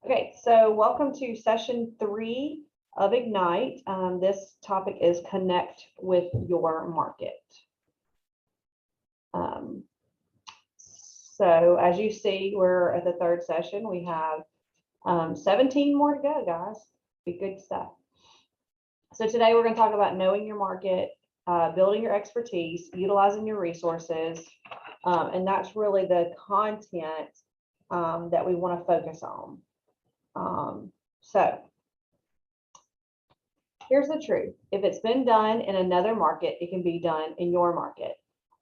Okay, so welcome to session 3 of Ignite. This topic is connect with your market. Um, so as you see, we're at the third session. We have 17 more to go, guys. Be good stuff. So today we're going to talk about knowing your market, building your expertise, utilizing your resources, and that's really the content that we want to focus on. So here's the truth. If it's been done in another market, it can be done in your market.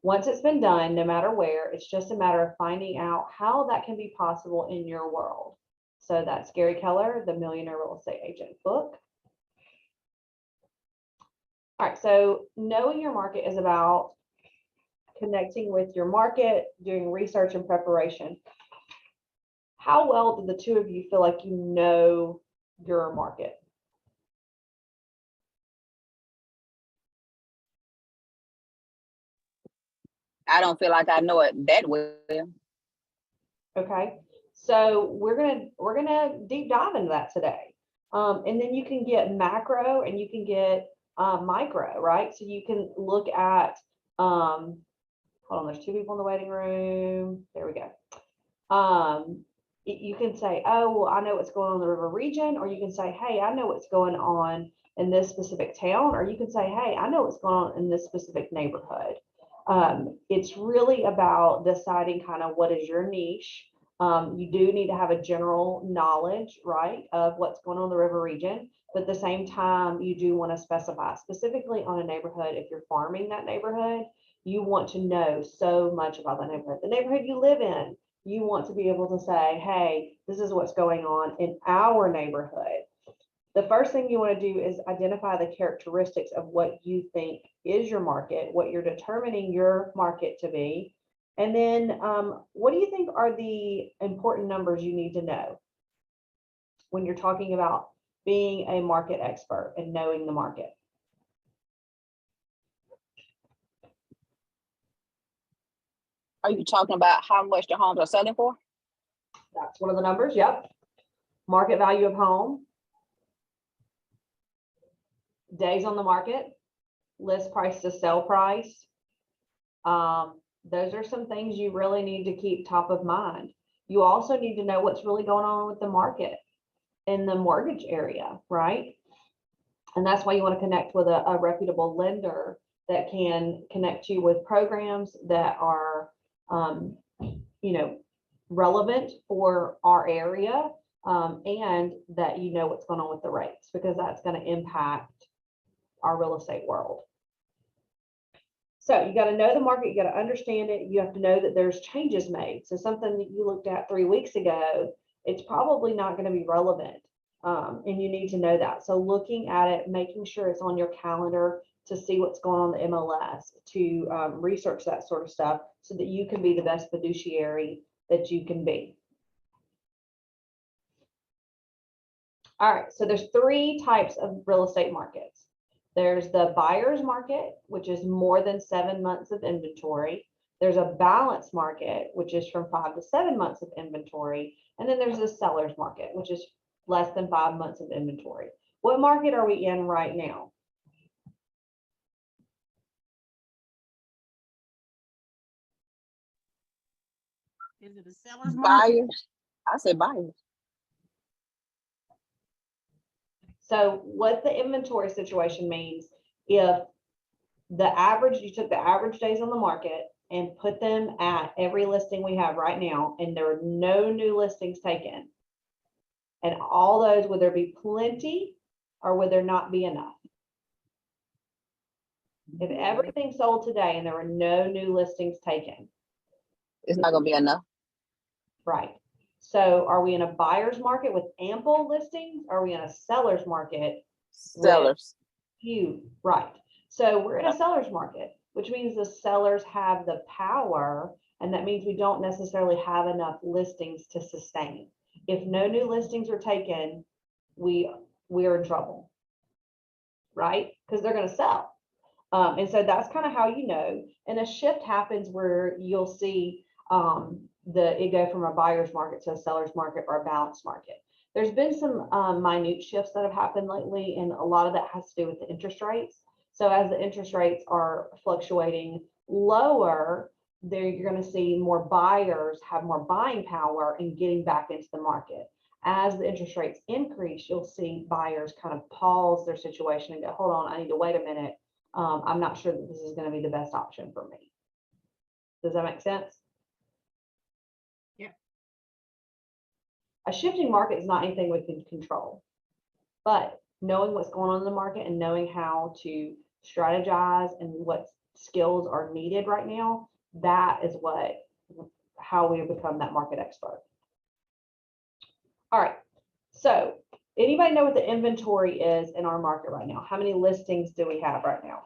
Once it's been done, no matter where, it's just a matter of finding out how that can be possible in your world. So that's Gary Keller, The Millionaire Real Estate Agent book. All right, so knowing your market is about connecting with your market, doing research and preparation. How well do the two of you feel like you know your market? I don't feel like I know it that well. Okay, so we're gonna deep dive into that today, and then you can get macro and you can get micro, right? So you can look at hold on, there's two people in the waiting room. There we go. You can say, oh, well, I know what's going on in the river region, or you can say, hey, I know what's going on in this specific town, or you can say, hey, I know what's going on in this specific neighborhood. It's really about deciding kind of what is your niche. You do need to have a general knowledge, right, of what's going on in the river region, but at the same time, you do want to specify specifically on a neighborhood. If you're farming that neighborhood, you want to know so much about the neighborhood you live in. You want to be able to say, hey, this is what's going on in our neighborhood. The first thing you want to do is identify the characteristics of what you think is your market, what you're determining your market to be. And then what do you think are the important numbers you need to know when you're talking about being a market expert and knowing the market? Are you talking about how much the homes are selling for? That's one of the numbers. Yep. Market value of home, days on the market, list price to sell price. Those are some things you really need to keep top of mind. You also need to know what's really going on with the market in the mortgage area, right? And that's why you want to connect with a reputable lender that can connect you with programs that are, relevant for our area, and that you know what's going on with the rates, because that's going to impact our real estate world. So you got to know the market, you got to understand it. You have to know that there's changes made. So something that you looked at 3 weeks ago, it's probably not going to be relevant. And you need to know that. So looking at it, making sure it's on your calendar to see what's going on in the MLS, to research that sort of stuff so that you can be the best fiduciary that you can be. All right, so there's 3 types of real estate markets. There's the buyer's market, which is more than 7 months of inventory. There's a balanced market, which is from 5 to 7 months of inventory. And then there's a seller's market, which is less than 5 months of inventory. What market are we in right now? Is it a seller's market? Buyers. I said buyers. So what the inventory situation means, if the average, you took the average days on the market and put them at every listing we have right now, and there are no new listings taken, and all those, would there be plenty or would there not be enough? If everything sold today and there were no new listings taken, It's not gonna be enough. right? So are we in a buyer's market with ample listings? Are we in a seller's market? Sellers. Few, right? So we're in a seller's market, which means the sellers have the power, and that means we don't necessarily have enough listings to sustain. If no new listings are taken, we're in trouble, right? Because they're going to sell. And so that's kind of how you know. And a shift happens where you'll see it go from a buyer's market to a seller's market or a balanced market. There's been some minute shifts that have happened lately, and a lot of that has to do with the interest rates. So as the interest rates are fluctuating lower, there you're going to see more buyers have more buying power and getting back into the market. As the interest rates increase, you'll see buyers kind of pause their situation and go, hold on, I need to wait a minute. I'm not sure that this is going to be the best option for me. Does that make sense? Yeah. A shifting market is not anything we can control, but knowing what's going on in the market and knowing how to strategize and what skills are needed right now, that is how we become that market expert. All right, so anybody know what the inventory is in our market right now? How many listings do we have right now?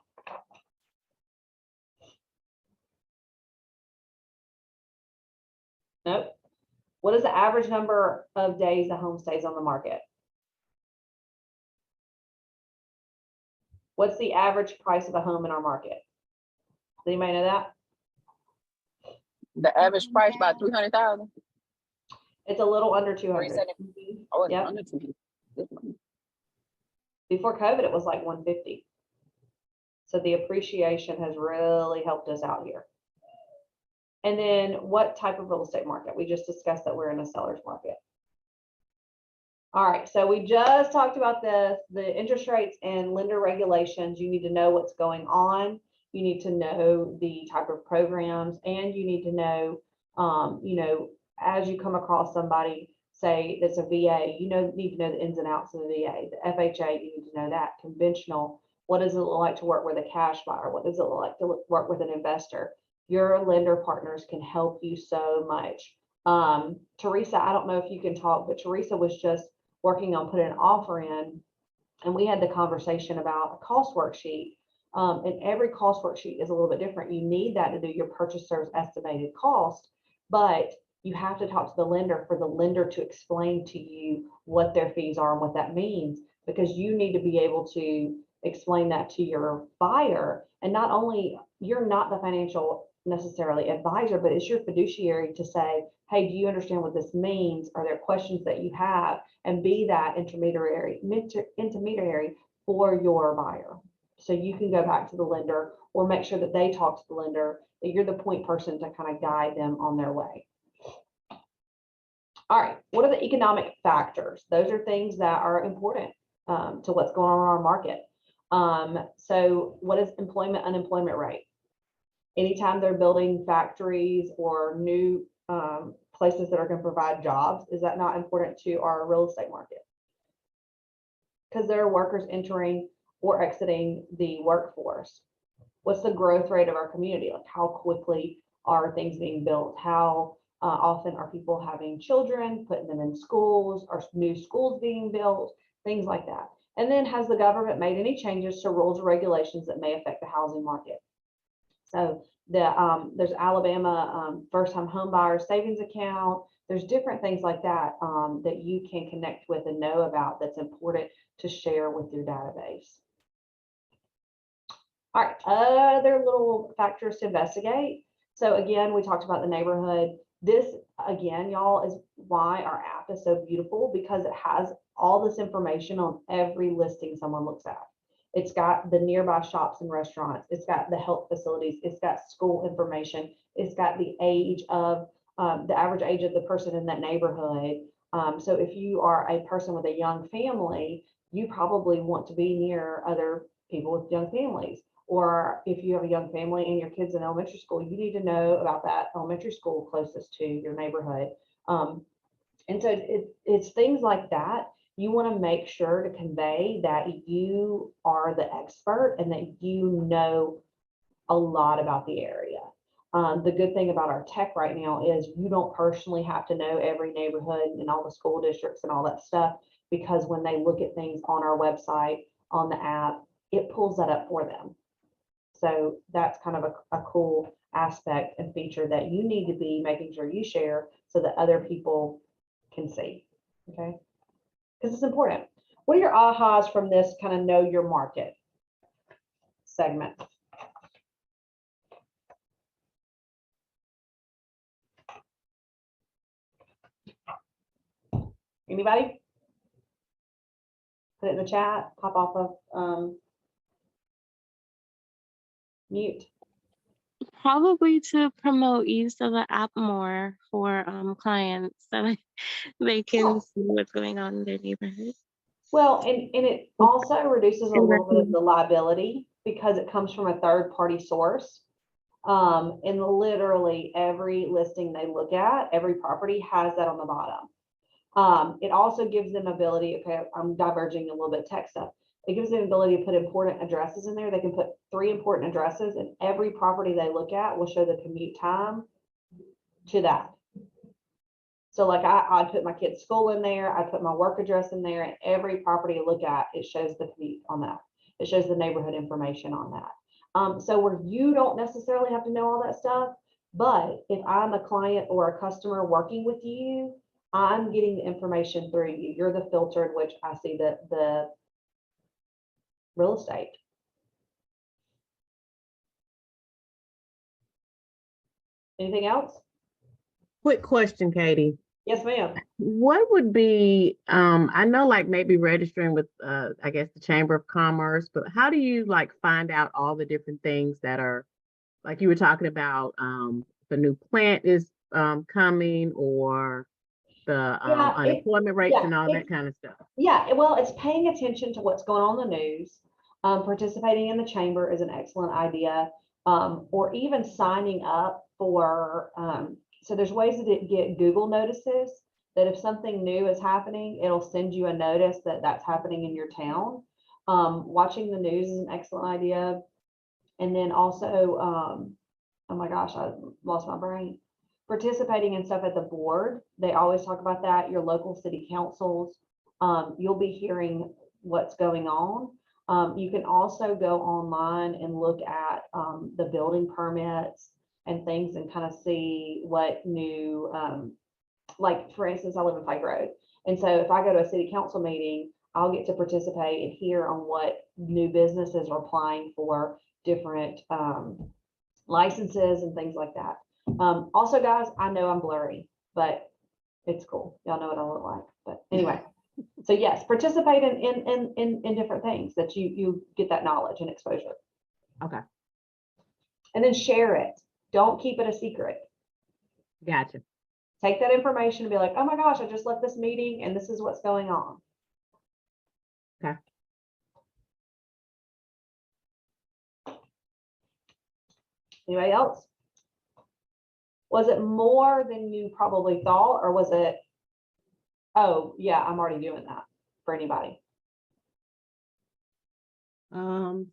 Nope. What is the average number of days a home stays on the market? What's the average price of a home in our market? Does anybody know that? The average price about 300,000. It's a little under 200. 370. Oh, it's Yep. under 200. Before COVID, it was like 150. So the appreciation has really helped us out here. And then what type of real estate market? We just discussed that we're in a seller's market. All right, so we just talked about the interest rates and lender regulations. You need to know what's going on. You need to know the type of programs, and you need to know, as you come across somebody, say that's a VA, need to know the ins and outs of the VA. The FHA, you need to know that. Conventional, what does it look like to work with a cash buyer? What does it look like to work with an investor? Your lender partners can help you so much. Teresa, I don't know if you can talk, but Teresa was just working on putting an offer in, and we had the conversation about a cost worksheet. And every cost worksheet is a little bit different. You need that to do your purchaser's estimated cost, but you have to talk to the lender for the lender to explain to you what their fees are and what that means, because you need to be able to explain that to your buyer. And not only, you're not the financial necessarily advisor, but it's your fiduciary to say, hey, do you understand what this means? Are there questions that you have? And be that intermediary for your buyer. So you can go back to the lender or make sure that they talk to the lender, that you're the point person to kind of guide them on their way. All right, what are the economic factors? Those are things that are important to what's going on in our market. So what is employment, unemployment rate? Anytime they're building factories or new places that are going to provide jobs, is that not important to our real estate market? Because there are workers entering or exiting the workforce. What's the growth rate of our community? Like, how quickly are things being built? How often are people having children, putting them in schools? Are new schools being built? Things like that. And then, has the government made any changes to rules or regulations that may affect the housing market? So there's Alabama first-time home buyer savings account. There's different things like that that you can connect with and know about, that's important to share with your database. All right, other little factors to investigate. So again, we talked about the neighborhood. This, again, y'all, is why our app is so beautiful, because it has all this information on every listing someone looks at. It's got the nearby shops and restaurants. It's got the health facilities. It's got school information. It's got the age of the average age of the person in that neighborhood. So if you are a person with a young family, you probably want to be near other people with young families. Or if you have a young family and your kids in elementary school, you need to know about that elementary school closest to your neighborhood. And so it's things like that. You want to make sure to convey that you are the expert and that you know a lot about the area. The good thing about our tech right now is you don't personally have to know every neighborhood and all the school districts and all that stuff, because when they look at things on our website, on the app, it pulls that up for them. So that's kind of a cool aspect and feature that you need to be making sure you share so that other people can see, okay? Because it's important. What are your ahas from this kind of know your market segment? Anybody? Put it in the chat, pop off of mute. Probably to promote use of the app more for clients so that they can see what's going on in their neighborhood. Well, and it also reduces a And little bit of recommend- the liability because it comes from a third-party source. And literally every listing they look at, every property has that on the bottom. It also gives them ability, okay, I'm diverging a little bit tech stuff. It gives them ability to put important addresses in there. They can put 3 important addresses and every property they look at will show the commute time to that. So like I put my kid's school in there, I put my work address in there, and every property you look at, it shows the commute on that. It shows the neighborhood information on that. So where you don't necessarily have to know all that stuff, but if I'm a client or a customer working with you, I'm getting the information through you. You're the filter in which I see the real estate. Anything else? Quick question, Katie. Yes, ma'am. What would be, I know like maybe registering with, I guess the Chamber of Commerce, but how do you like find out all the different things that are, like you were talking about, the new plant is coming or the Yeah, unemployment rates yeah, and all it- that kind of stuff? Yeah, well, it's paying attention to what's going on in the news. Participating in the chamber is an excellent idea. Or even signing up for, so there's ways to get Google notices that if something new is happening, it'll send you a notice that that's happening in your town. Watching the news is an excellent idea. And then also, oh my gosh, I lost my brain. Participating in stuff at the board, they always talk about that, your local city councils. You'll be hearing what's going on. You can also go online and look at the building permits and things and kind of see what new, like for instance, I live in Pike Road. And so if I go to a city council meeting, I'll get to participate and hear on what new businesses are applying for different licenses and things like that. Also, guys, I know I'm blurry, but it's cool. Y'all know what I look like. But anyway, so yes, participate in different things that you get that knowledge and exposure. Okay, And then share it. Don't keep it a secret. gotcha. Take that information and be like, oh my gosh, I just left this meeting and this is what's going on. Okay. Anybody else? Was it more than you probably thought, or was it, oh yeah, I'm already doing that for anybody? Some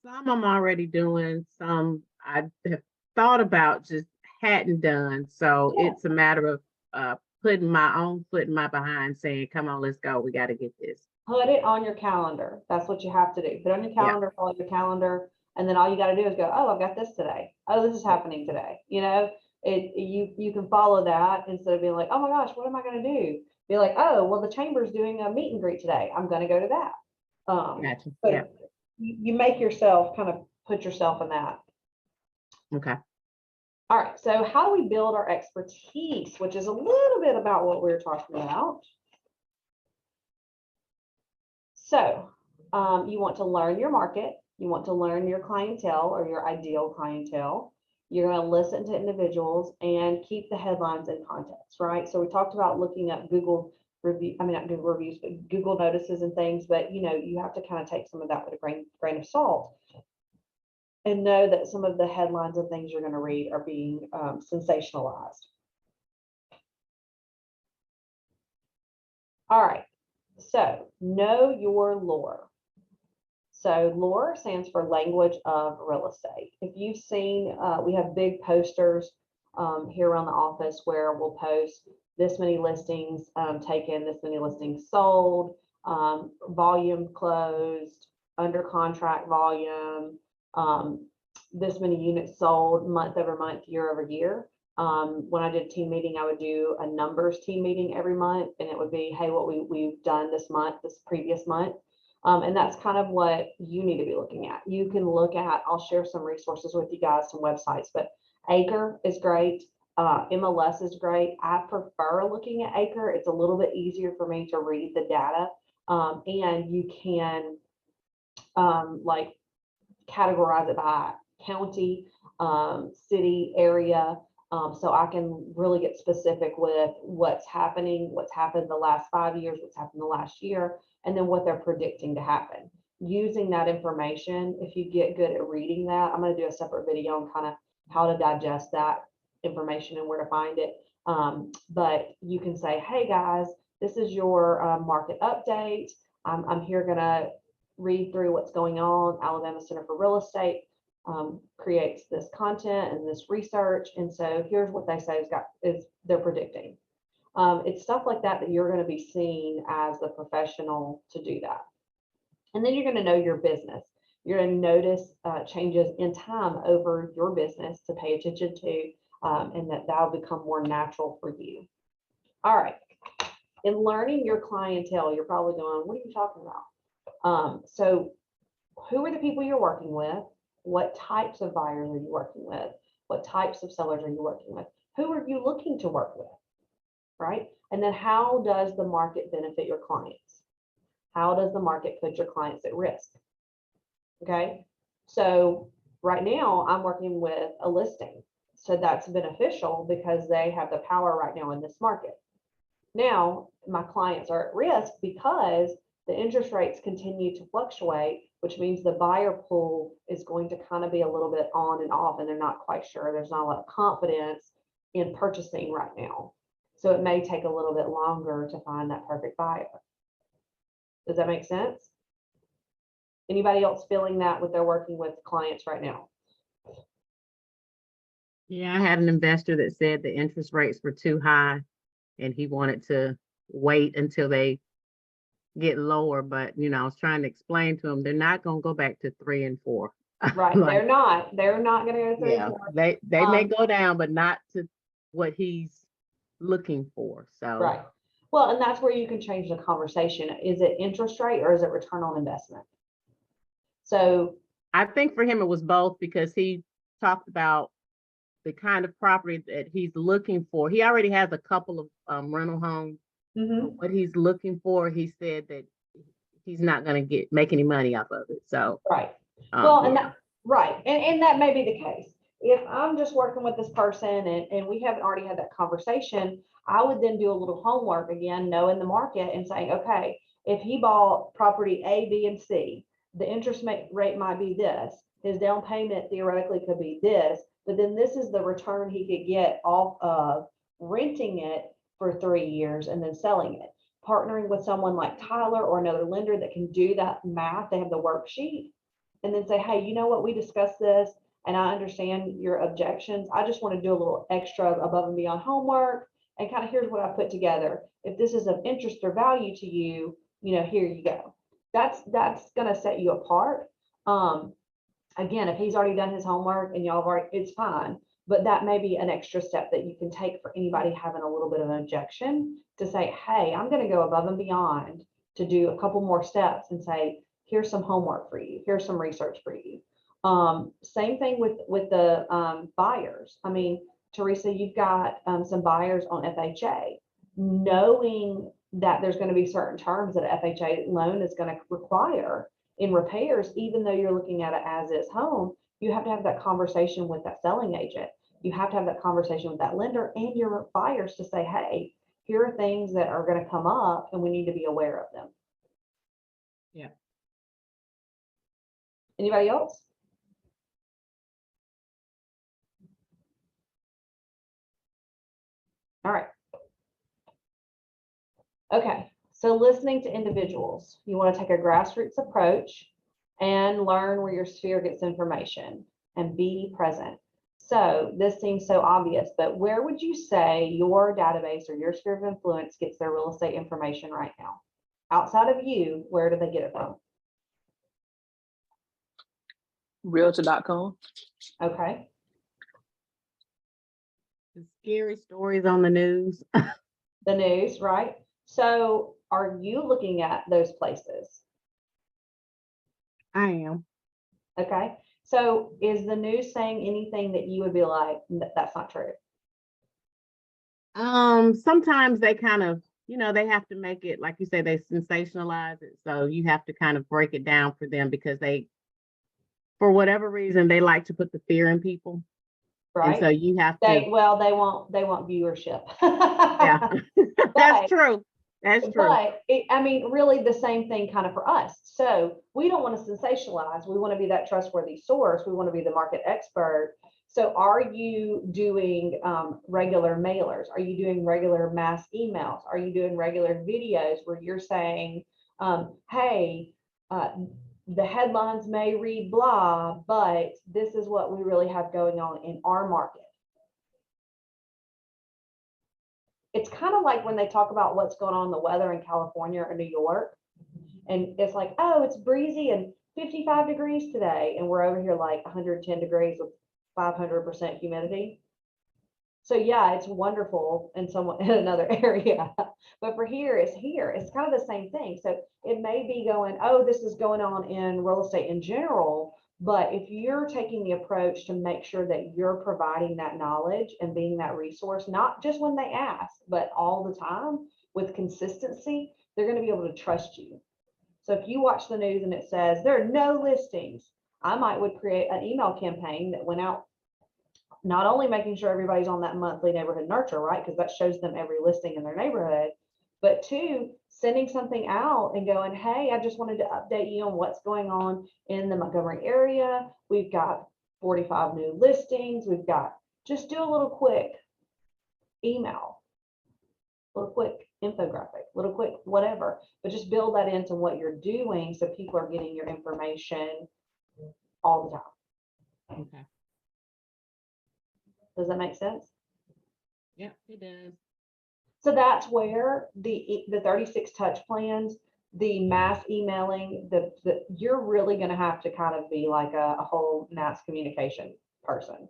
I'm already doing, some I have thought about, just hadn't done. So Yeah. it's a matter of putting my own foot in my behind saying, come on, let's go. We got to get this. Put it on your calendar. That's what you have to do. Put it on your calendar, follow your calendar, and then all you got to do is go, oh, I've got this today. Oh, this is happening today. You know, you can follow that instead of being like, oh my gosh, what am I going to do? Be like, oh, well, the chamber's doing a meet and greet today. I'm going to go to that. Gotcha. But Yeah. you make yourself kind of put yourself in that. Okay. All right. So how do we build our expertise, which is a little bit about what we were talking about. So you want to learn your market. You want to learn your clientele or your ideal clientele. You're going to listen to individuals and keep the headlines in context, right? So we talked about looking at Google review, I mean, not Google reviews, but Google notices and things, but you know, you have to kind of take some of that with a grain of salt and know that some of the headlines and things you're going to read are being sensationalized. All right, so know your lore. So lore stands for language of real estate. If you've seen, we have big posters here around the office where we'll post this many listings taken, this many listings sold, volume closed, under contract volume, this many units sold month over month, year over year. When I did team meeting, I would do a numbers team meeting every month, and it would be, hey, what we've done this month, this previous month. And that's kind of what you need to be looking at. You can look at, I'll share some resources with you guys, some websites, but Acre is great. MLS is great. I prefer looking at Acre. It's a little bit easier for me to read the data And you can like categorize it by county, city, area. So I can really get specific with what's happening, what's happened the last 5 years, what's happened the last year, and then what they're predicting to happen. Using that information, if you get good at reading that, I'm going to do a separate video on kind of how to digest that information and where to find it. But you can say, hey guys, this is your market update. I'm here going to read through what's going on. Alabama Center for Real Estate creates this content and this research. And so here's what they say is they're predicting. It's stuff like that that you're going to be seen as the professional to do that. And then you're going to know your business. You're going to notice changes in time over your business to pay attention to, and that'll become more natural for you. All right. In learning your clientele, you're probably going, what are you talking about? So who are the people you're working with? What types of buyers are you working with? What types of sellers are you working with? Who are you looking to work with? Right? And then how does the market benefit your clients? How does the market put your clients at risk? Okay. So right now I'm working with a listing. So that's beneficial because they have the power right now in this market. Now my clients are at risk because the interest rates continue to fluctuate, which means the buyer pool is going to kind of be a little bit on and off, and they're not quite sure. There's not a lot of confidence in purchasing right now. So it may take a little bit longer to find that perfect buyer. Does that make sense? Anybody else feeling that with their working with clients right now? Yeah, I had an investor that said the interest rates were too high and he wanted to wait until they get lower. But, I was trying to explain to him, they're not going to go back to 3 and 4. Right. Like, They're not going to go to 3 and 4. they may go down, but not to what he's looking for. So, Right. Well, and that's where you can change the conversation. Is it interest rate or is it return on investment? So I think for him, it was both because he talked about the kind of property that he's looking for. He already has a couple of rental homes. What he's looking for, he said that he's not going to make any money off of it. So, right. Well, and that, right. And that may be the case. If I'm just working with this person and we haven't already had that conversation, I would then do a little homework again, knowing the market and saying, okay, if he bought property A, B, and C, the interest rate might be this. His down payment theoretically could be this, but then this is the return he could get off of renting it for 3 years and then selling it. Partnering with someone like Tyler or another lender that can do that math, they have the worksheet, and then say, hey, you know what, we discussed this and I understand your objections. I just want to do a little extra above and beyond homework and kind of here's what I put together. If this is of interest or value to you, here you go. That's going to set you apart. Again, if he's already done his homework and y'all have already, it's fine. But that may be an extra step that you can take for anybody having a little bit of an objection to say, hey, I'm going to go above and beyond to do a couple more steps and say, here's some homework for you. Here's some research for you. Same thing with the buyers. I mean, Teresa, you've got some buyers on FHA. Knowing that there's going to be certain terms that an FHA loan is going to require in repairs, even though you're looking at it as is home, you have to have that conversation with that selling agent. You have to have that conversation with that lender and your buyers to say, hey, here are things that are going to come up and we need to be aware of them. Yeah. Anybody else? All right. Okay. So listening to individuals, you want to take a grassroots approach and learn where your sphere gets information and be present. So this seems so obvious, but where would you say your database or your sphere of influence gets their real estate information right now? Outside of you, where do they get it from? Realtor.com. Okay. the scary stories on the news. The news, right? So are you looking at those places? I am. Okay. So is the news saying anything that you would be like, that's not true? Sometimes they kind of they have to make it, like you say, they sensationalize it. So you have to kind of break it down for them because for whatever reason, they like to put the fear in people. And so right? you have They, to, well, they want viewership. yeah, But- that's true. That's true. But I mean, really the same thing kind of for us. So we don't want to sensationalize. We want to be that trustworthy source. We want to be the market expert. So are you doing regular mailers? Are you doing regular mass emails? Are you doing regular videos where you're saying, hey, the headlines may read blah, but this is what we really have going on in our market. It's kind of like when they talk about what's going on in the weather in California or New York. And it's like, oh, it's breezy and 55 degrees today. And we're over here like 110 degrees with 500% humidity. So yeah, it's wonderful in in another area. But for here, it's kind of the same thing. So it may be going, oh, this is going on in real estate in general. But if you're taking the approach to make sure that you're providing that knowledge and being that resource, not just when they ask, but all the time with consistency, they're going to be able to trust you. So if you watch the news and it says there are no listings, I would create an email campaign that went out, not only making sure everybody's on that monthly neighborhood nurture, right? Because that shows them every listing in their neighborhood, but two, sending something out and going, hey, I just wanted to update you on what's going on in the Montgomery area. We've got 45 new listings. We've got, just do a little quick email, little quick infographic, little quick whatever, but just build that into what you're doing so people are getting your information all the time. Okay. Does that make sense? Yeah, it does. So that's where the 36 touch plans, the mass emailing, you're really going to have to kind of be like a whole mass communication person.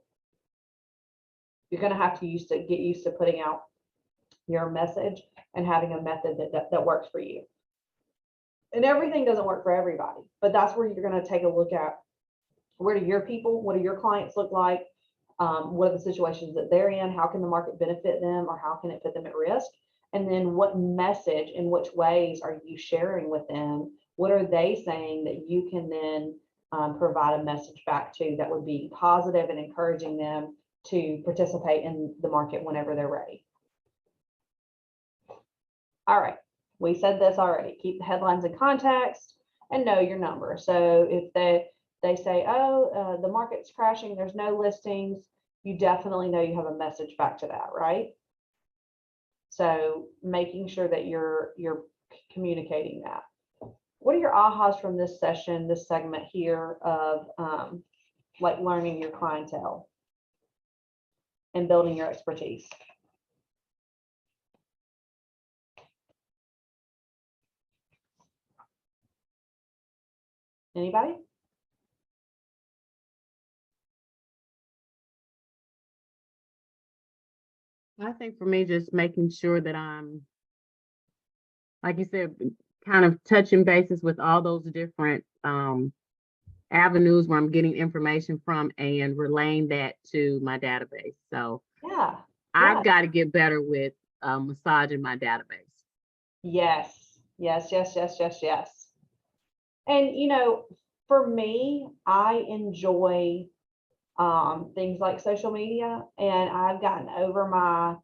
You're going to have to get used to putting out your message and having a method that works for you. And everything doesn't work for everybody, but that's where you're going to take a look at, where do your people, what do your clients look like? What are the situations that they're in? How can the market benefit them, or how can it put them at risk? And then what message and which ways are you sharing with them? What are they saying that you can then provide a message back to that would be positive and encouraging them to participate in the market whenever they're ready? All right, we said this already. Keep the headlines in context and know your number. So if they say, oh, the market's crashing, there's no listings, you definitely know you have a message back to that, right? So making sure that you're communicating that. What are your ahas from this session, this segment here of like learning your clientele and building your expertise? Anybody? I think for me, just making sure that I'm, like you said, kind of touching bases with all those different avenues where I'm getting information from and relaying that to my database. So Yeah. I've got to get better with massaging my database. Yes. And for me, I enjoy things like social media, and I've gotten over my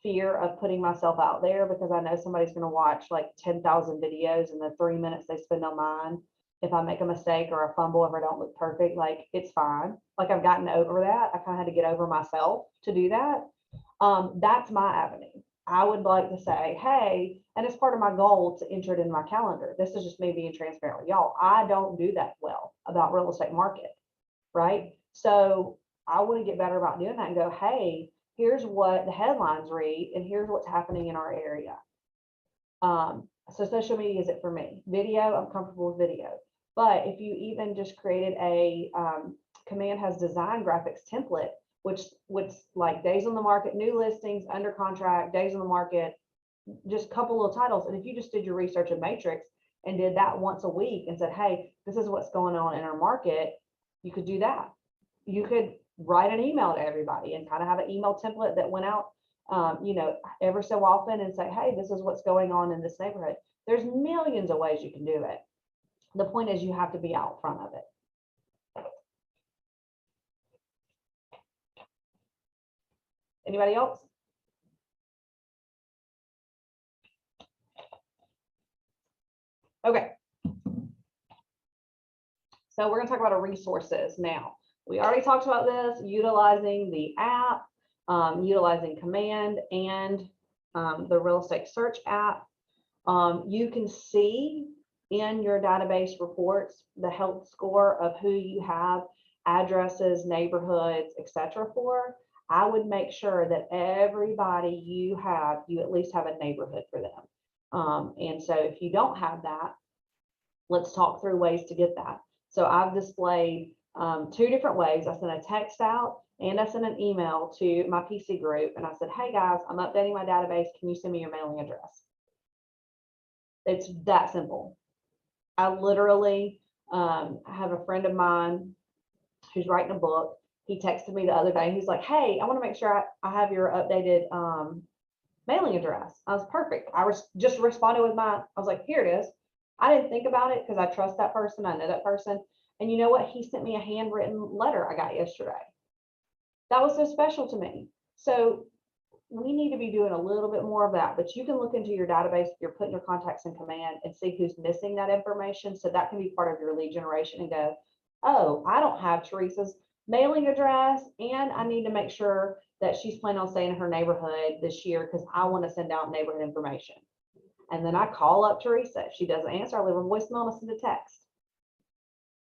fear of putting myself out there because I know somebody's going to watch like 10,000 videos in the 3 minutes they spend on mine. If I make a mistake or a fumble, if I don't look perfect, like it's fine. Like I've gotten over that. I kind of had to get over myself to do that. That's my avenue. I would like to say, hey, and it's part of my goal to enter it in my calendar. This is just me being transparent with y'all. I don't do that well about real estate market, right? So I want to get better about doing that and go, hey, here's what the headlines read and here's what's happening in our area. So social media is it for me. Video, I'm comfortable with video. But if you even just created a Command has design graphics template, which like days on the market, new listings, under contract, days on the market, just a couple of titles. And if you just did your research in Matrix and did that once a week and said, hey, this is what's going on in our market, you could do that. You could write an email to everybody and kind of have an email template that went out you know, every so often and say, hey, this is what's going on in this neighborhood. There's millions of ways you can do it. The point is you have to be out front of it. Anybody else? Okay. So we're gonna talk about our resources now. We already talked about this, utilizing the app, utilizing Command and the real estate search app. You can see in your database reports the health score of who you have addresses, neighborhoods, etc. for. I would make sure that everybody you have, you at least have a neighborhood for them. And so if you don't have that, let's talk through ways to get that. So I've displayed 2 different ways. I sent a text out and I sent an email to my PC group and I said, hey guys, I'm updating my database. Can you send me your mailing address? It's that simple. I literally have a friend of mine who's writing a book. He texted me the other day. He's like, hey, I want to make sure I have your updated mailing address. I was perfect. I was just responded with I was like, here it is. I didn't think about it because I trust that person. I know that person. And you know what? He sent me a handwritten letter I got yesterday. That was so special to me. So we need to be doing a little bit more of that, but you can look into your database. You're putting your contacts in Command and see who's missing that information. So that can be part of your lead generation and go, oh, I don't have Teresa's mailing address and I need to make sure that she's planning on staying in her neighborhood this year because I want to send out neighborhood information. And then I call up Teresa. If she doesn't answer, I leave her a voicemail and I send a text.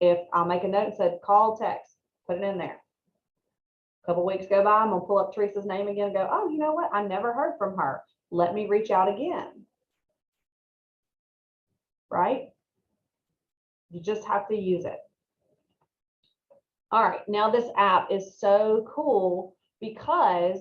If I'll make a note and said, call, text, put it in there. A couple weeks go by, I'm gonna pull up Teresa's name again and go, oh, you know what? I never heard from her. Let me reach out again. Right? You just have to use it. All right, now this app is so cool because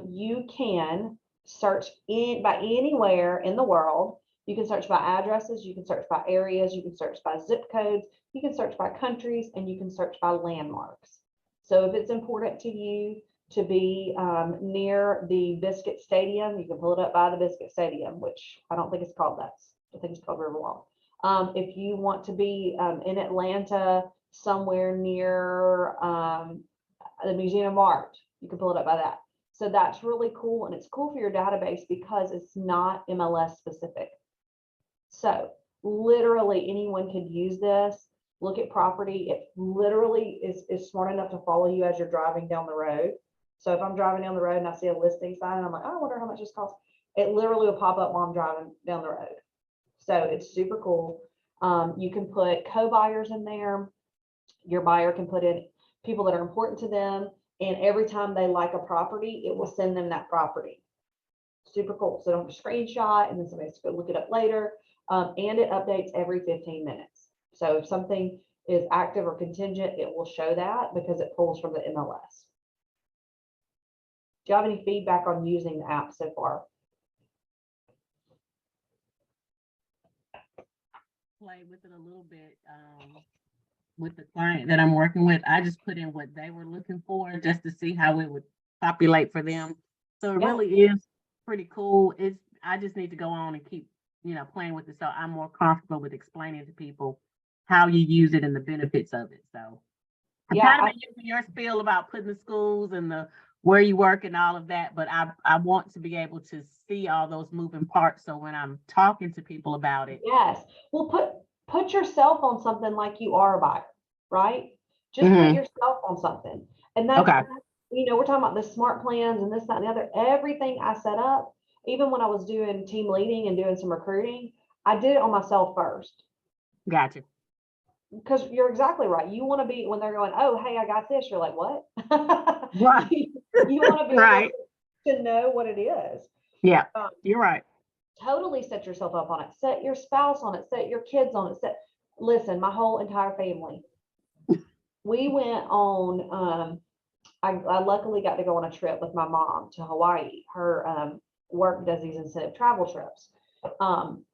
you can search by anywhere in the world. You can search by addresses, you can search by areas, you can search by zip codes, you can search by countries, and you can search by landmarks. So if it's important to you to be near the Biscuit Stadium, you can pull it up by the Biscuit Stadium, which I don't think it's called that. I think it's called Riverwalk. If you want to be in Atlanta, somewhere near the Museum of Art, you can pull it up by that. So that's really cool. And it's cool for your database because it's not MLS specific. So literally anyone could use this. Look at property. It literally is smart enough to follow you as you're driving down the road. So if I'm driving down the road and I see a listing sign and I'm like, oh, I wonder how much this costs. It literally will pop up while I'm driving down the road. So it's super cool. You can put co-buyers in there. Your buyer can put in people that are important to them. And every time they like a property, it will send them that property. Super cool. So don't screenshot and then somebody has to go look it up later. And it updates every 15 minutes. So if something is active or contingent, it will show that because it pulls from the MLS. Do you have any feedback on using the app so far? Play with it a little bit with the client that I'm working with. I just put in what they were looking for just to see how it would populate for them. So it really is pretty cool. I just need to go on and keep, playing with it so I'm more comfortable with explaining to people how you use it and the benefits of it. So I'm kind of using your spiel about putting the schools and the where you work and all of that, but I want to be able to see all those moving parts. So when I'm talking to people about it. Yes. Well, put yourself on something like you are a buyer, right? Just put yourself on something. And that's, we're talking about the smart plans and this, that, and the other. Everything I set up, even when I was doing team leading and doing some recruiting, I did it on myself first. Gotcha. Because you're exactly right. You want to be, when they're going, oh, hey, I got this. You're like, what? Right. You want to be right. able to know what it is. Yeah, you're right. Totally set yourself up on it. Set your spouse on it. Set your kids on it. Listen, my whole entire family. We went on, I luckily got to go on a trip with my mom to Hawaii. Her work does these incentive travel trips.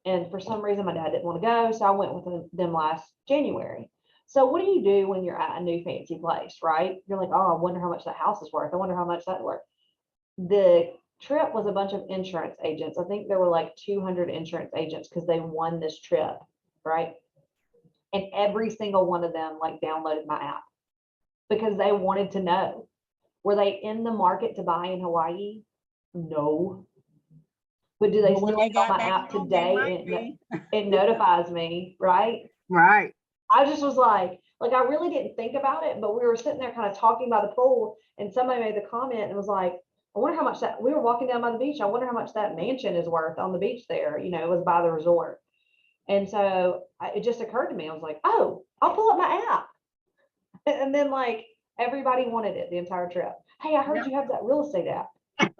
And for some reason, my dad didn't want to go. So I went with them last January. So what do you do when you're at a new fancy place, right? You're like, oh, I wonder how much that house is worth. I wonder how much that's worth. The trip was a bunch of insurance agents. I think there were like 200 insurance agents because they won this trip, right? And every single one of them like downloaded my app because they wanted to know, were they in the market to buy in Hawaii? No. But do they But when still they get on got my back app home, they today? might And be. it notifies me, right? Right. I just was like I really didn't think about it, but we were sitting there kind of talking by the pool, and somebody made the comment and was like, I wonder how much that, we were walking down by the beach, I wonder how much that mansion is worth on the beach there, you know, it was by the resort. And so it just occurred to me, I was like, oh, I'll pull up my app. And then like everybody wanted it the entire trip. Hey, I heard Yep. you have that real estate app. I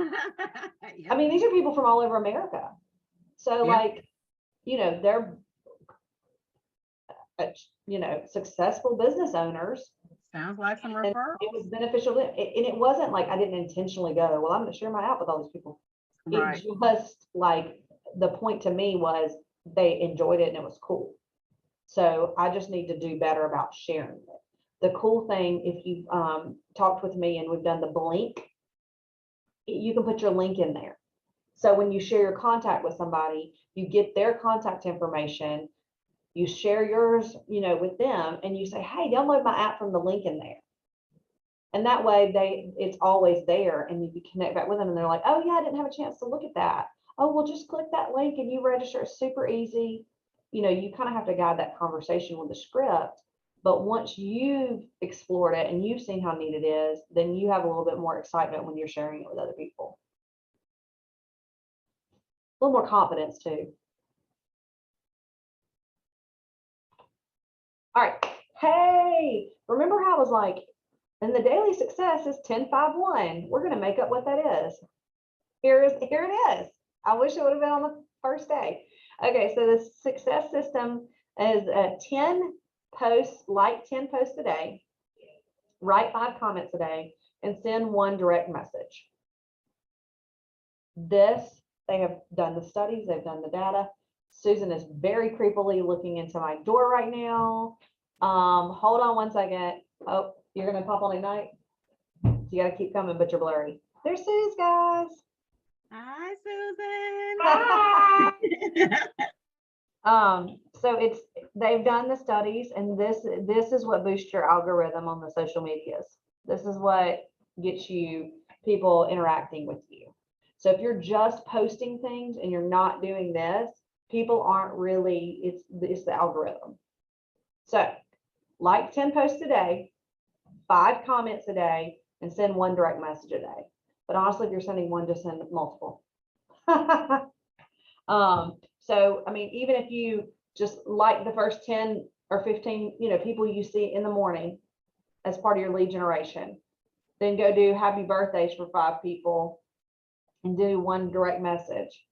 Yep. mean, these are people from all over America. So Yep. like, you know, they're, you know, successful business owners. Sounds like some And referrals. it was beneficial. And it wasn't like I didn't intentionally go, well, I'm gonna share my app with all these people. Right. It just like, the point to me was they enjoyed it and it was cool. So I just need to do better about sharing it. The cool thing, if you've talked with me and we've done the blink, you can put your link in there. So when you share your contact with somebody, you get their contact information, you share yours, you know, with them, and you say, hey, download my app from the link in there. And that way it's always there, and you can connect back with them and they're like, oh yeah, I didn't have a chance to look at that. Oh, well, just click that link and you register. It's super easy. You know, you kind of have to guide that conversation with the script, but once you've explored it and you've seen how neat it is, then you have a little bit more excitement when you're sharing it with other people. A little more confidence too. All right. Hey, remember how I was like, and the daily success is 10-5-1. We're going to make up what that is. Here it is. I wish it would have been on the first day. Okay, so the success system is 10 posts, like 10 posts a day, write 5 comments a day, and send 1 direct message. This, they have done the studies, they've done the data. Susan is very creepily looking into my door right now. Hold on one second. Oh, you're gonna pop on Ignite? You gotta keep coming, but you're blurry. There's Suze, guys. Hi, Susan. So they've done the studies, and this is what boosts your algorithm on the social medias. This is what gets you people interacting with you. So if you're just posting things and you're not doing this, people aren't really, it's the algorithm. So like 10 posts a day, 5 comments a day, and send 1 direct message a day. But honestly, if you're sending 1, just send multiple. So, I mean, even if you just like the first 10 or 15, you know, people you see in the morning as part of your lead generation, then go do happy birthdays for 5 people and do 1 direct message.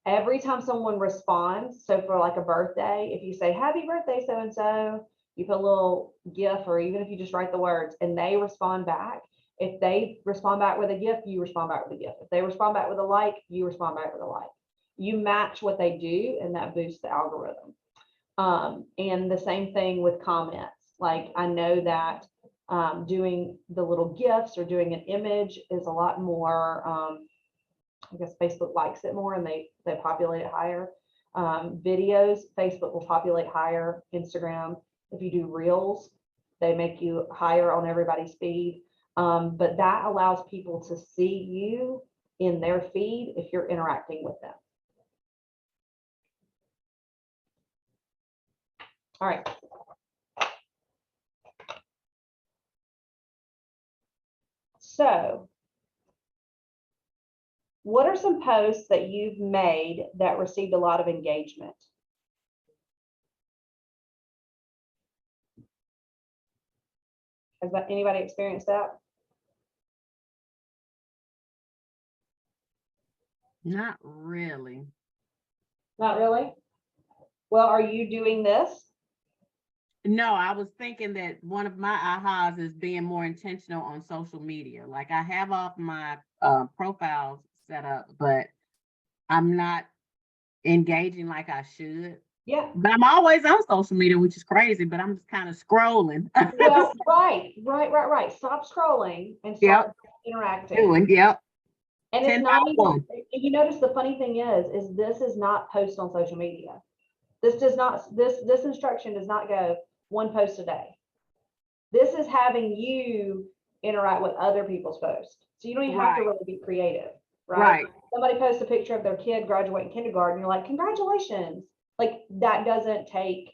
Every time someone responds, so for like a birthday, if you say, happy birthday, so-and-so, you put a little GIF, or even if you just write the words and they respond back, if they respond back with a GIF, you respond back with a GIF. If they respond back with a like, you respond back with a like. You match what they do, and that boosts the algorithm. And the same thing with comments. Like I know that doing the little GIFs or doing an image is a lot more, I guess Facebook likes it more and they populate it higher. Videos, Facebook will populate higher. Instagram, if you do reels, they make you higher on everybody's feed. But that allows people to see you in their feed if you're interacting with them. All right. So, what are some posts that you've made that received a lot of engagement? Has anybody experienced that? Not really. Not really? Well, are you doing this? No, I was thinking that one of my ahas is being more intentional on social media. Like I have all my profiles set up, but I'm not engaging like I should. Yeah. But I'm always on social media, which is crazy, but I'm just kind of scrolling. Well, right. Stop scrolling and start interacting. Yep. And it's 10 not by even, one. you notice the funny thing is this is not post on social media. This does not, this instruction does not go one post a day. This is having you interact with other people's posts. So you don't even have to Right. really be creative, right? Right. Somebody posts a picture of their kid graduating kindergarten, you're like, congratulations. Like that doesn't take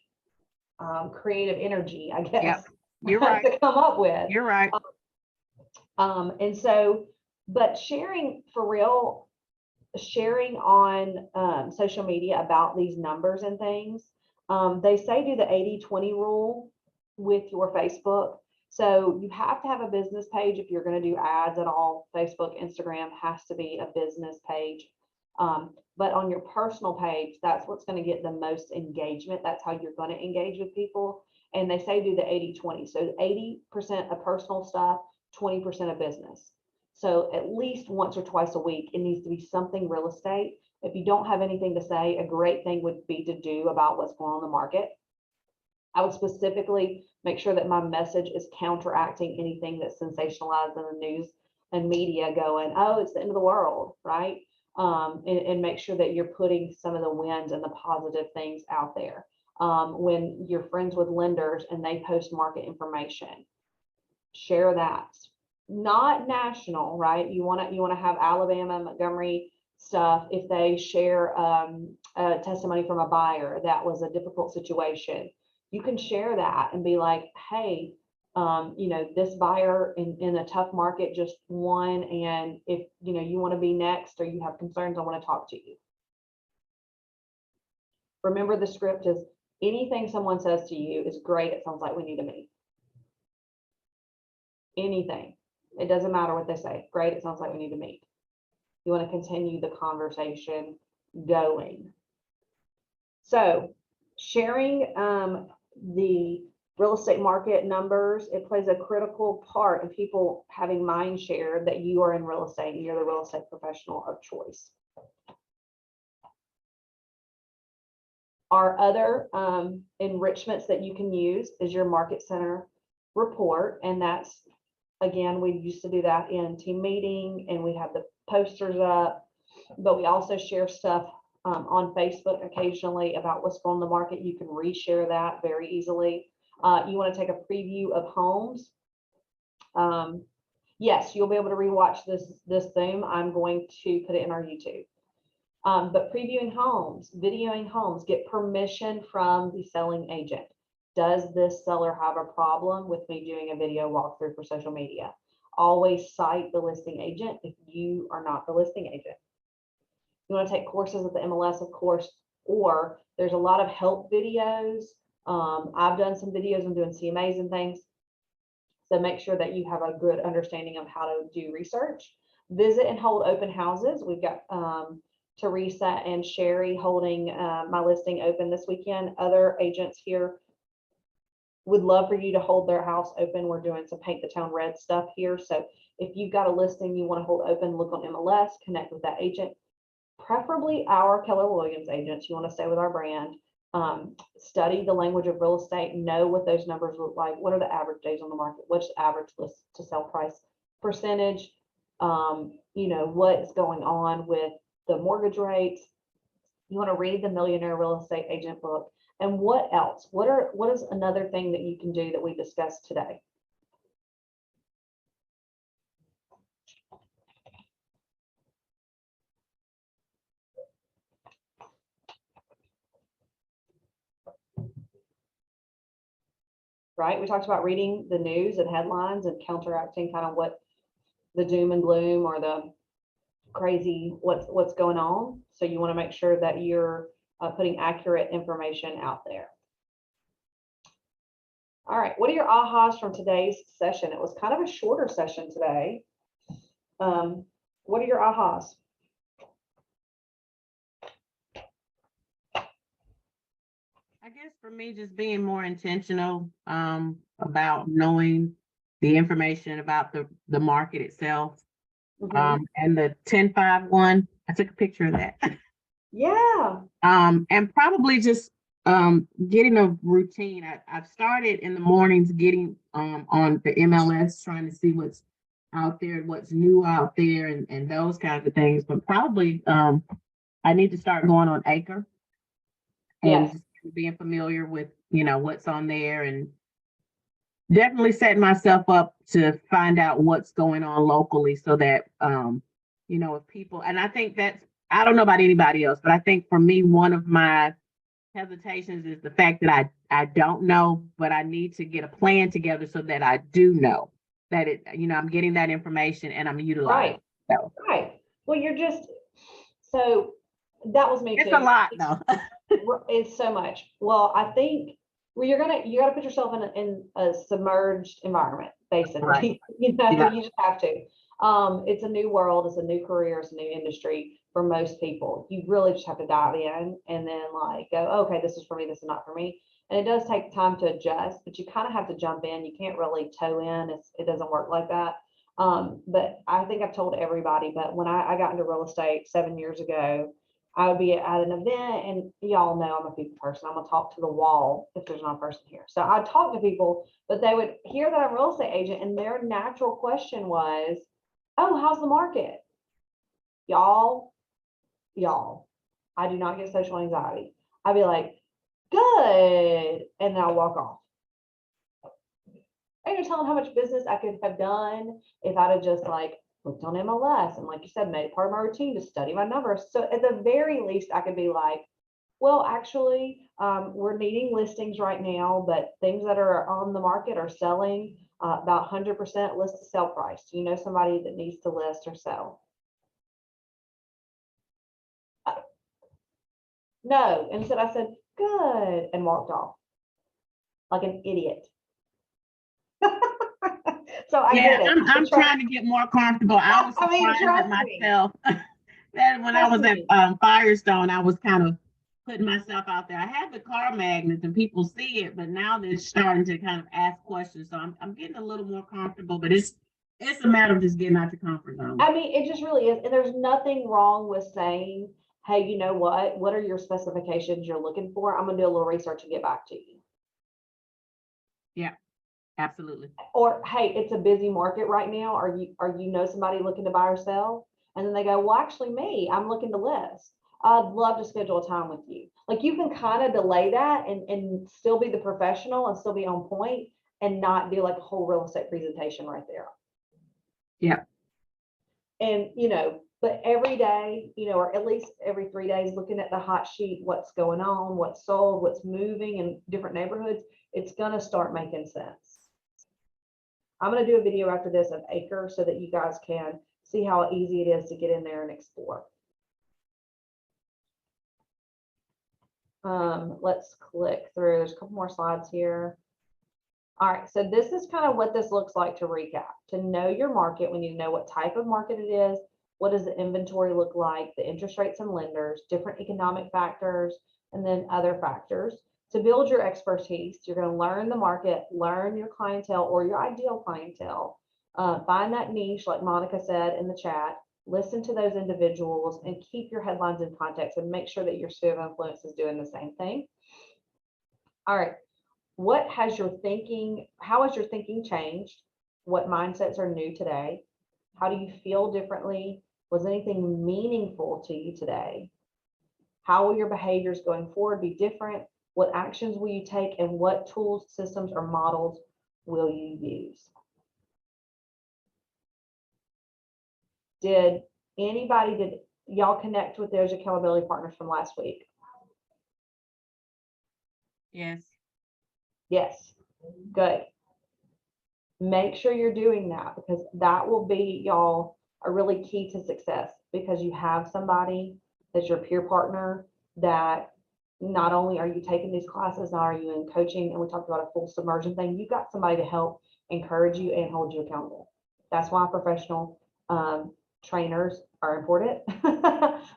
creative energy, I guess, Yep. You're right. to come up with. You're right. And so, but sharing for real, sharing on social media about these numbers and things, they say do the 80-20 rule with your Facebook. So you have to have a business page if you're going to do ads at all. Facebook, Instagram has to be a business page. But on your personal page, that's what's going to get the most engagement. That's how you're going to engage with people. And they say do the 80-20. So 80% of personal stuff, 20% of business. So at least once or twice a week, it needs to be something real estate. If you don't have anything to say, a great thing would be to do about what's going on in the market. I would specifically make sure that my message is counteracting anything that's sensationalized in the news and media going, oh, it's the end of the world, right? And make sure that you're putting some of the wins and the positive things out there. When you're friends with lenders and they post market information, share that. Not national, right? You want to have Alabama, Montgomery stuff. If they share a testimony from a buyer that was a difficult situation, you can share that and be like, hey, this buyer in a tough market just won, and if you want to be next or you have concerns, I want to talk to you. Remember, the script is anything someone says to you is great. It sounds like we need to meet. Anything. It doesn't matter what they say. Great, it sounds like we need to meet. You want to continue the conversation going. So sharing the real estate market numbers, it plays a critical part in people having mind share that you are in real estate and you're the real estate professional of choice. Our other enrichments that you can use is your market center report, and that's, again, we used to do that in team meeting and we have the posters up, but we also share stuff on Facebook occasionally about what's going on in the market. You can reshare that very easily. You want to take a preview of homes. Yes, you'll be able to rewatch this Zoom. I'm going to put it in our YouTube. But previewing homes, videoing homes, get permission from the selling agent. Does this seller have a problem with me doing a video walkthrough for social media? Always cite the listing agent if you are not the listing agent. You want to take courses at the MLS, of course, or there's a lot of help videos. I've done some videos on doing CMAs and things. So make sure that you have a good understanding of how to do research. Visit and hold open houses. We've got Teresa and Sherry holding my listing open this weekend. Other agents here would love for you to hold their house open. We're doing some paint the town red stuff here. So if you've got a listing you want to hold open, look on MLS, connect with that agent, preferably our Keller Williams agents. You want to stay with our brand. Study the language of real estate, know what those numbers look like. What are the average days on the market? What's the average list to sell price percentage? What is going on with the mortgage rates? You want to read the Millionaire Real Estate Agent book. And what else? What is another thing that you can do that we discussed today? Right? We talked about reading the news and headlines and counteracting kind of what the doom and gloom or the crazy what's going on. So you want to make sure that you're putting accurate information out there. All right, what are your ahas from today's session? It was kind of a shorter session today. What are your ahas? I guess for me, just being more intentional about knowing the information about the market itself. And the 10-5 one, I took a picture of that. Yeah. And probably just getting a routine. I've started in the mornings getting on the MLS, trying to see what's out there, what's new out there and those kinds of things. But probably I need to start going on Acre and Yes. just being familiar with, what's on there, and definitely setting myself up to find out what's going on locally so that, if people, and I think I don't know about anybody else, but I think for me, one of my hesitations is the fact that I don't know, but I need to get a plan together so that I do know that I'm getting that information and I'm utilizing. Right. it. So Right. Well, so that was me too. it's a lot though. It's so much. Well, I think, well, you gotta put yourself in a submerged environment, basically. Right. Yeah. Yeah. You just have to. It's a new world, it's a new career, it's a new industry for most people. You really just have to dive in and then like go, okay, this is for me, this is not for me. And it does take time to adjust, but you kind of have to jump in. You can't really toe in. It doesn't work like that. But I think I've told everybody, but when I got into real estate 7 years ago, I would be at an event, and y'all know I'm a people person. I'm gonna talk to the wall if there's not a person here. So I talk to people, but they would hear that I'm a real estate agent, and their natural question was, "Oh, how's the market?" Y'all, I do not get social anxiety. I'd be like, "Good," and then I'll walk off. And you're telling how much business I could have done if I'd have just like looked on MLS and, like you said, made it part of my routine to study my numbers. So at the very least, I could be like, well, actually, we're needing listings right now, but things that are on the market are selling about 100% list to sell price. Do you know somebody that needs to list or sell? No. Instead, I said, good, and walked off like an idiot. So I Yeah, get it. I'm trying to get more comfortable. I was I mean, surprised at trust me. myself that when I Trust was at me. Firestone, I was kind of putting myself out there. I had the car magnets and people see it, but now they're starting to kind of ask questions. So I'm getting a little more comfortable, but it's a matter of just getting out your comfort zone. I mean, it just really is. And there's nothing wrong with saying, hey, you know what? What are your specifications you're looking for? I'm gonna do a little research and get back to you. Yeah, absolutely. Or, hey, it's a busy market right now. Are you know somebody looking to buy or sell? And then they go, well, actually me, I'm looking to list. I'd love to schedule a time with you. Like you can kind of delay that and still be the professional and still be on point and not do like a whole real estate presentation right there. Yeah. And, but every day, or at least every 3 days, looking at the hot sheet, what's going on, what's sold, what's moving in different neighborhoods, it's going to start making sense. I'm going to do a video after this of Acre so that you guys can see how easy it is to get in there and explore. Let's click through. There's a couple more slides here. All right, so this is kind of what this looks like to recap. To know your market, we need to know what type of market it is, what does the inventory look like, the interest rates and lenders, different economic factors, and then other factors. To build your expertise, you're going to learn the market, learn your clientele or your ideal clientele, find that niche, like Monica said in the chat, listen to those individuals, and keep your headlines in context and make sure that your sphere of influence is doing the same thing. All right. How has your thinking changed? What mindsets are new today? How do you feel differently? Was anything meaningful to you today? How will your behaviors going forward be different? What actions will you take, and what tools, systems, or models will you use? Did y'all connect with those accountability partners from last week? Yes. Yes. Good. Make sure you're doing that, because that will be, y'all, a really key to success, because you have somebody that's your peer partner that not only are you taking these classes, now are you in coaching, and we talked about a full submersion thing. You've got somebody to help encourage you and hold you accountable. That's why professional trainers are important,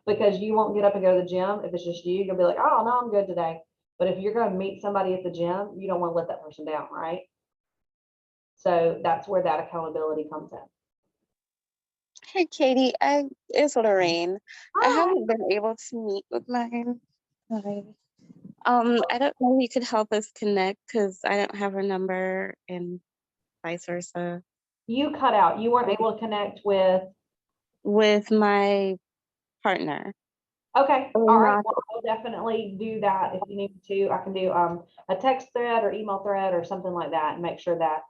because you won't get up and go to the gym if it's just you. You'll be like, oh no, I'm good today. But if you're going to meet somebody at the gym, you don't want to let that person down, right? So that's where that accountability comes in. Hey, Katie, it's Lorraine. I haven't been able to meet with mine. Hi. I don't know if you could help us connect, because I don't have her number and vice versa. You cut out. You weren't able to connect with. with my partner. Okay, Oh, all right. not- Well, I'll definitely do that if you need to. I can do a text thread or email thread or something like that and make sure that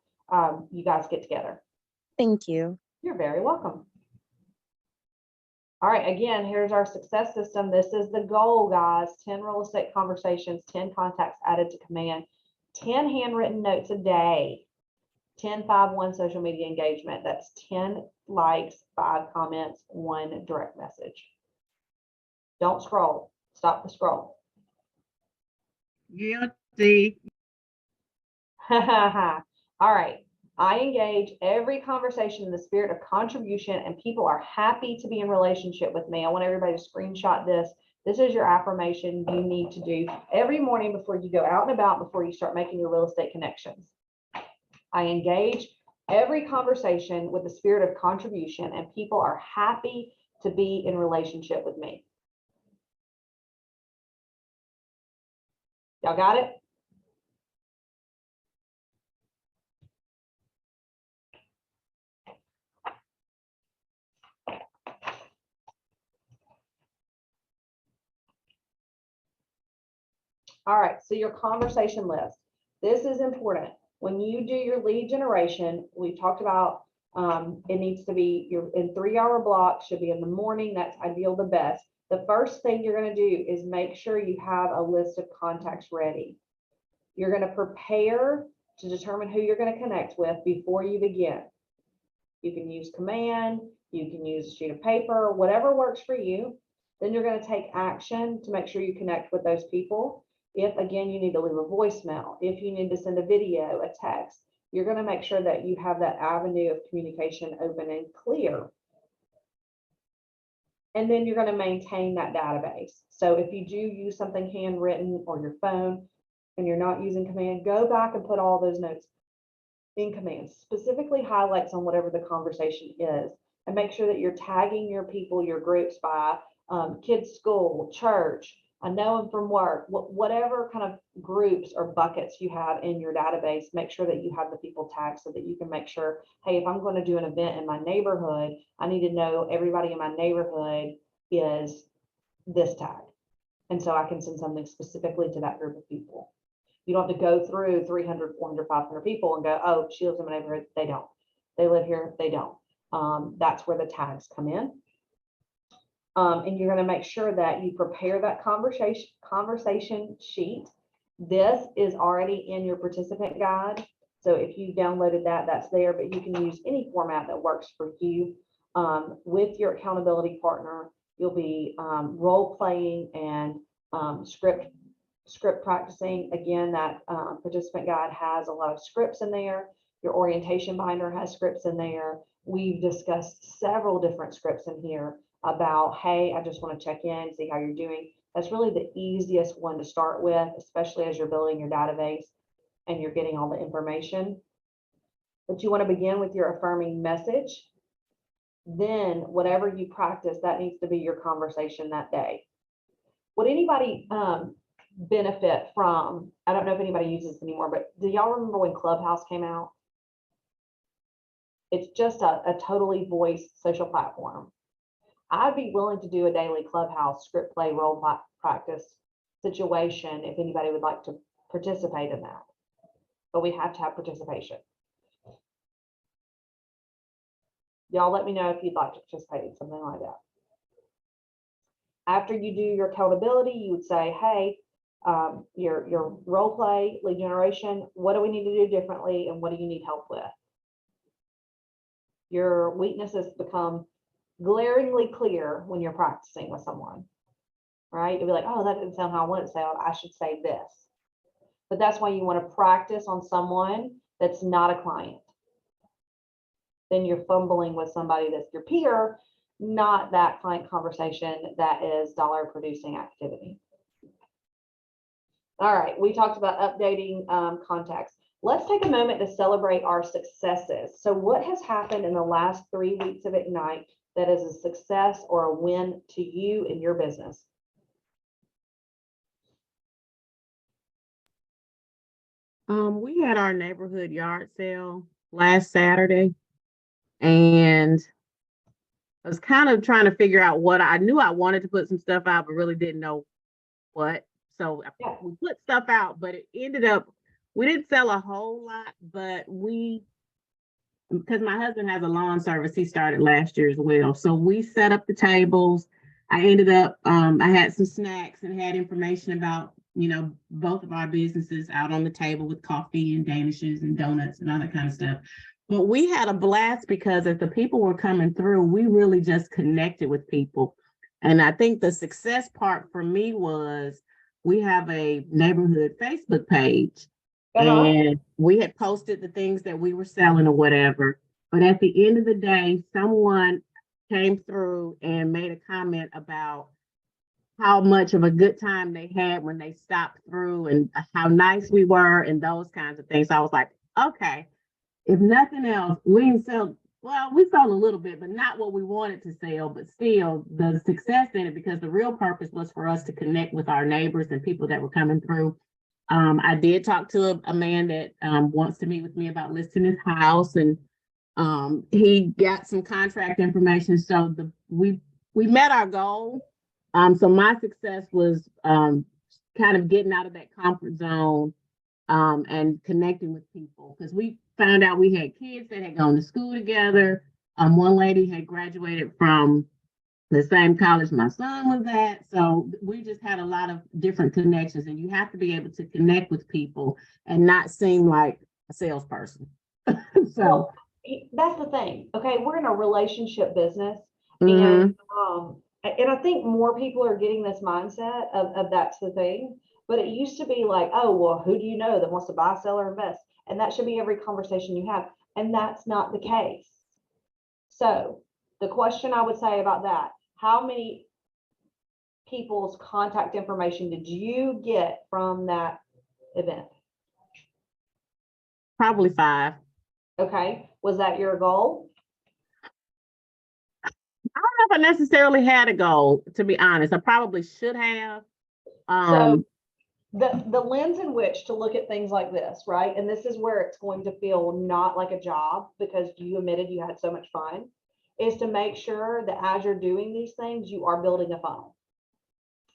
you guys get together. Thank you. You're very welcome. All right, again, here's our success system. This is the goal, guys. 10 real estate conversations, 10 contacts added to command, 10 handwritten notes a day, 10 5-1 social media engagement. That's 10 likes, 5 comments, 1 direct message. Don't scroll. Stop the scroll. Guilty. All right. I engage every conversation in the spirit of contribution, and people are happy to be in relationship with me. I want everybody to screenshot this. This is your affirmation you need to do every morning before you go out and about, before you start making your real estate connections. I engage every conversation with the spirit of contribution, and people are happy to be in relationship with me. Y'all got it? All right, so your conversation list. This is important. When you do your lead generation, we talked about it needs to be your in 3-hour blocks, should be in the morning. That's ideal, the best. The first thing you're going to do is make sure you have a list of contacts ready. You're going to prepare to determine who you're going to connect with before you begin. You can use command, you can use a sheet of paper, whatever works for you. Then you're going to take action to make sure you connect with those people. If, again, you need to leave a voicemail, if you need to send a video, a text, you're going to make sure that you have that avenue of communication open and clear. And then you're going to maintain that database. So if you do use something handwritten or your phone and you're not using command, go back and put all those notes in command, specifically highlights on whatever the conversation is, and make sure that you're tagging your people, your groups by kids' school, church, I know them from work, whatever kind of groups or buckets you have in your database, make sure that you have the people tagged so that you can make sure, hey, if I'm going to do an event in my neighborhood, I need to know everybody in my neighborhood is this tag. And so I can send something specifically to that group of people. You don't have to go through 300, 400, 500 people and go, oh, she lives in my neighborhood. They don't. They live here. They don't. That's where the tags come in. And you're going to make sure that you prepare that conversation sheet. This is already in your participant guide. So if you downloaded that, that's there, but you can use any format that works for you. With your accountability partner, you'll be role playing and script practicing. Again, that participant guide has a lot of scripts in there. Your orientation binder has scripts in there. We've discussed several different scripts in here about, hey, I just want to check in, see how you're doing. That's really the easiest one to start with, especially as you're building your database and you're getting all the information. But you want to begin with your affirming message. Then whatever you practice, that needs to be your conversation that day. Would anybody benefit from, I don't know if anybody uses this anymore, but do y'all remember when Clubhouse came out? It's just a totally voice social platform. I'd be willing to do a daily Clubhouse script play role practice situation if anybody would like to participate in that. But we have to have participation. Y'all let me know if you'd like to participate in something like that. After you do your accountability, you would say, hey, your role play, lead generation, what do we need to do differently and what do you need help with? Your weaknesses become glaringly clear when you're practicing with someone, right? You'll be like, oh, that didn't sound how I want it to sound. I should say this. But that's why you want to practice on someone that's not a client. Then you're fumbling with somebody that's your peer, not that client conversation that is dollar producing activity. All right, we talked about updating contacts. Let's take a moment to celebrate our successes. So what has happened in the last 3 weeks of Ignite that is a success or a win to you in your business? We had our neighborhood yard sale last Saturday. And I was kind of trying to figure out what I knew I wanted to put some stuff out, but really didn't know what. So Yeah. we put stuff out, but it ended up, we didn't sell a whole lot, but because my husband has a lawn service, he started last year as well. So we set up the tables. I ended up, I had some snacks and had information about, both of our businesses out on the table with coffee and danishes and donuts and all that kind of stuff. But we had a blast because as the people were coming through, we really just connected with people. And I think the success part for me was we have a neighborhood Facebook page. And we had posted the things that we were selling or whatever. But at the end of the day, someone came through and made a comment about how much of a good time they had when they stopped through and how nice we were and those kinds of things. So I was like, okay, if nothing else, we didn't sell. Well, we sold a little bit, but not what we wanted to sell, but still the success in it, because the real purpose was for us to connect with our neighbors and people that were coming through. I did talk to a man that wants to meet with me about listing his house, and he got some contract information. So we met our goal. So my success was kind of getting out of that comfort zone and connecting with people, because we found out we had kids that had gone to school together. One lady had graduated from the same college my son was at. So we just had a lot of different connections, and you have to be able to connect with people and not seem like a salesperson. So That's the thing. Okay, we're in a relationship business, mhm. and I think more people are getting this mindset of that's the thing. But it used to be like, oh, well, who do you know that wants to buy, sell, or invest? And that should be every conversation you have. And that's not the case. So the question I would say about that, how many people's contact information did you get from that event? Probably 5. Okay, was that your goal? I don't know if I necessarily had a goal, to be honest. I probably should have. So the lens in which to look at things like this, right? And this is where it's going to feel not like a job, because you admitted you had so much fun, is to make sure that as you're doing these things, you are building a funnel.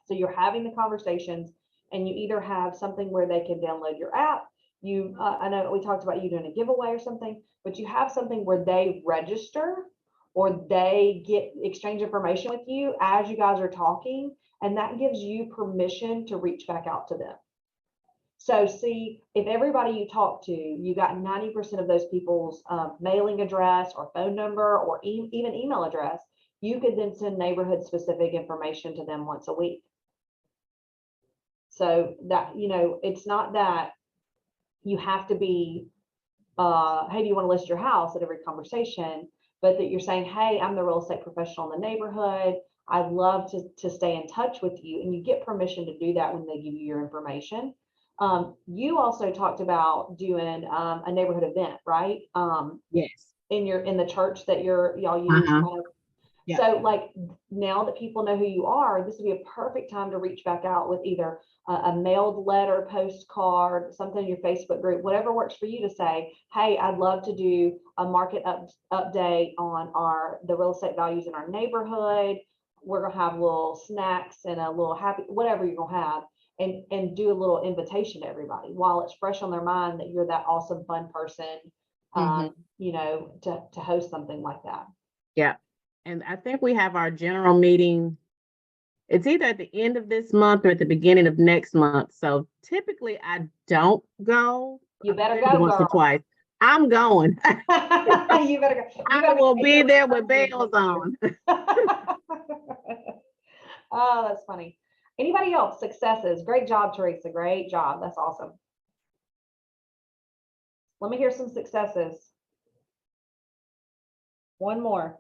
So you're having the conversations, and you either have something where they can download your app. I know we talked about you doing a giveaway or something, but you have something where they register or they exchange information with you as you guys are talking, and that gives you permission to reach back out to them. So see, if everybody you talk to, you got 90% of those people's mailing address or phone number or even email address, you could then send neighborhood specific information to them once a week. So that, it's not that you have to be, hey, do you want to list your house at every conversation, but that you're saying, hey, I'm the real estate professional in the neighborhood. I'd love to stay in touch with you. And you get permission to do that when they give you your information. You also talked about doing a neighborhood event, right? Yes. In the church that y'all use. Yeah. So like now that people know who you are, this would be a perfect time to reach back out with either a mailed letter, postcard, something in your Facebook group, whatever works for you, to say, hey, I'd love to do a market update on the real estate values in our neighborhood. We're gonna have little snacks and a little happy, whatever you're gonna have, and do a little invitation to everybody while it's fresh on their mind that you're that awesome, fun person, to host something like that. Yeah. And I think we have our general meeting. It's either at the end of this month or at the beginning of next month. So typically I don't go. You better go, once girl. or twice. I'm going. You better go. I will be there with bells on. Oh, that's funny. Anybody else? Successes. Great job, Teresa. Great job. That's awesome. Let me hear some successes. One more.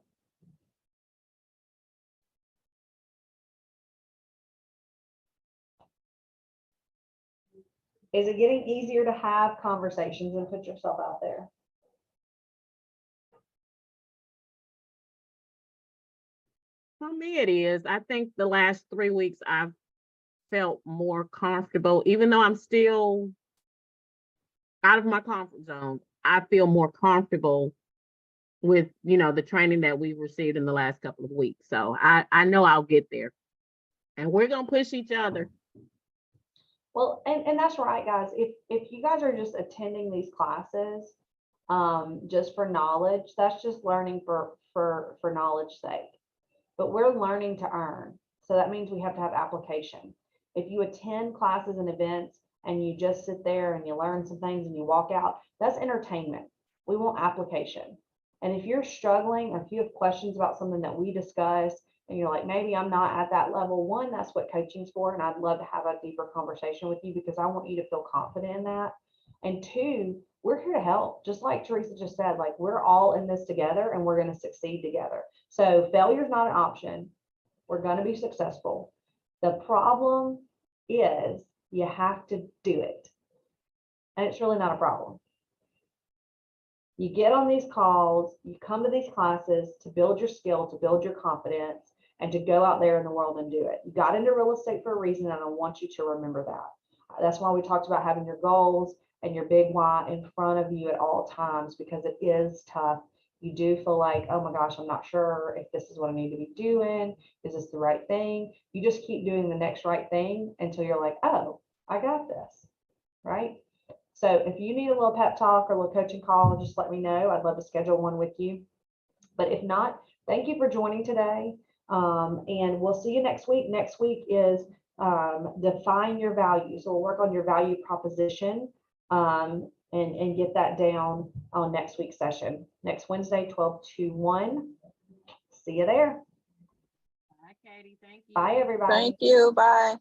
Is it getting easier to have conversations and put yourself out there? For me, it is. I think the last 3 weeks I've felt more comfortable, even though I'm still out of my comfort zone. I feel more comfortable with, you know, the training that we've received in the last couple of weeks. So I know I'll get there. And we're gonna push each other. Well, and that's right, guys. If you guys are just attending these classes, just for knowledge, that's just learning for knowledge sake. But we're learning to earn. So that means we have to have application. If you attend classes and events and you just sit there and you learn some things and you walk out, that's entertainment. We want application. And if you're struggling or if you have questions about something that we discussed and you're like, maybe I'm not at that level, one, that's what coaching's for. And I'd love to have a deeper conversation with you because I want you to feel confident in that. And two, we're here to help. Just like Teresa just said, like we're all in this together and we're going to succeed together. So failure is not an option. We're going to be successful. The problem is you have to do it. And it's really not a problem. You get on these calls, you come to these classes to build your skill, to build your confidence, and to go out there in the world and do it. You got into real estate for a reason, and I want you to remember that. That's why we talked about having your goals and your big why in front of you at all times, because it is tough. You do feel like, oh my gosh, I'm not sure if this is what I need to be doing. Is this the right thing? You just keep doing the next right thing until you're like, oh, I got this, right? So if you need a little pep talk or a little coaching call, just let me know. I'd love to schedule one with you. But if not, thank you for joining today. And we'll see you next week. Next week is define your values. So we'll work on your value proposition and get that down on next week's session. Next Wednesday, 12 to 1. See you there. Bye, Katie. Thank you. Bye, everybody. Thank you. Bye.